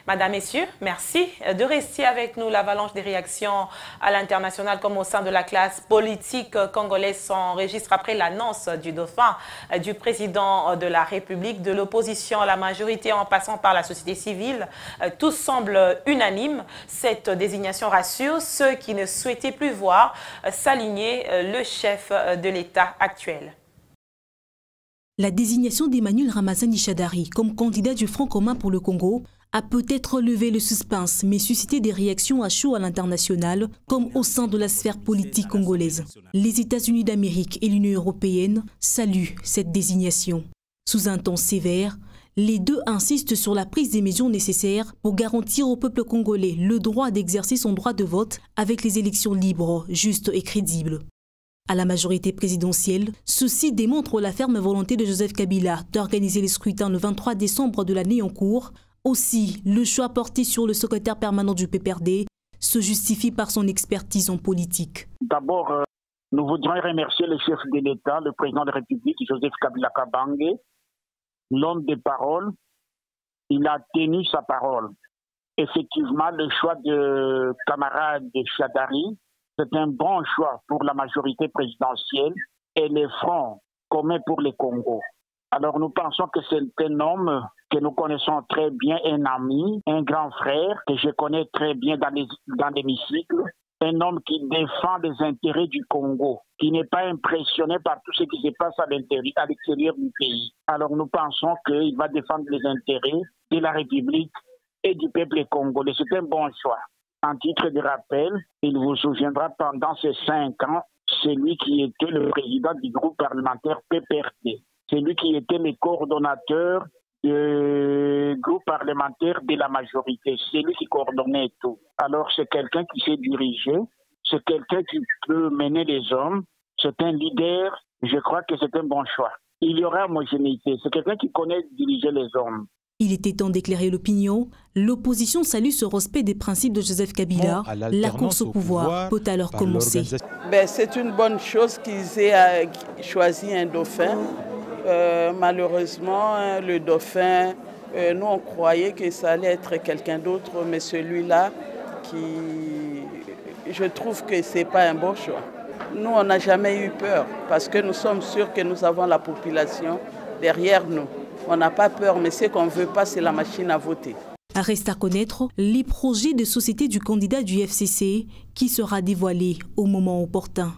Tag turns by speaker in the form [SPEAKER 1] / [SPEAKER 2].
[SPEAKER 1] Madame, Messieurs, merci de rester avec nous. L'avalanche des réactions à l'international comme au sein de la classe politique congolaise s'enregistre après l'annonce du dauphin, du président de la République, de l'opposition à la majorité en passant par la société civile. Tout semble unanime. Cette désignation rassure ceux qui ne souhaitaient plus voir s'aligner le chef de l'État actuel.
[SPEAKER 2] La désignation d'Emmanuel Ramazani Shadary comme candidat du Front commun pour le Congo a peut-être levé le suspense, mais suscité des réactions à chaud à l'international, comme au sein de la sphère politique congolaise. Les États-Unis d'Amérique et l'Union européenne saluent cette désignation. Sous un ton sévère, les deux insistent sur la prise des mesures nécessaires pour garantir au peuple congolais le droit d'exercer son droit de vote avec les élections libres, justes et crédibles. À la majorité présidentielle, ceci démontre la ferme volonté de Joseph Kabila d'organiser les scrutins le 23 décembre de l'année en cours. Aussi, le choix porté sur le secrétaire permanent du PPRD se justifie par son expertise en politique.
[SPEAKER 3] D'abord, nous voudrions remercier le chef de l'État, le président de la République, Joseph Kabila Kabange, l'homme de parole. Il a tenu sa parole. Effectivement, le choix de camarade Shadary, c'est un bon choix pour la majorité présidentielle et les fronts communs pour le Congo. Alors nous pensons que c'est un homme que nous connaissons très bien, un ami, un grand frère que je connais très bien dans l'hémicycle, un homme qui défend les intérêts du Congo, qui n'est pas impressionné par tout ce qui se passe à l'extérieur du pays. Alors nous pensons qu'il va défendre les intérêts de la République et du peuple congolais. C'est un bon choix. En titre de rappel, il vous souviendra pendant ces 5 ans, c'est lui qui était le président du groupe parlementaire PPRD. C'est lui qui était le coordonnateur du groupe parlementaire de la majorité. C'est lui qui coordonnait tout. Alors c'est quelqu'un qui sait diriger, c'est quelqu'un qui peut mener les hommes, c'est un leader. Je crois que c'est un bon choix. Il y aura homogénéité, c'est quelqu'un qui connaît diriger les hommes.
[SPEAKER 2] Il était temps d'éclairer l'opinion. L'opposition salue ce respect des principes de Joseph Kabila. La course au pouvoir peut alors commencer.
[SPEAKER 4] C'est une bonne chose qu'ils aient choisi un dauphin. Malheureusement, le dauphin, nous on croyait que ça allait être quelqu'un d'autre, mais celui-là, je trouve que ce n'est pas un bon choix. Nous, on n'a jamais eu peur parce que nous sommes sûrs que nous avons la population derrière nous. On n'a pas peur, mais ce qu'on ne veut pas, c'est la machine à voter.
[SPEAKER 2] Reste à connaître les projets de société du candidat du FCC qui sera dévoilé au moment opportun.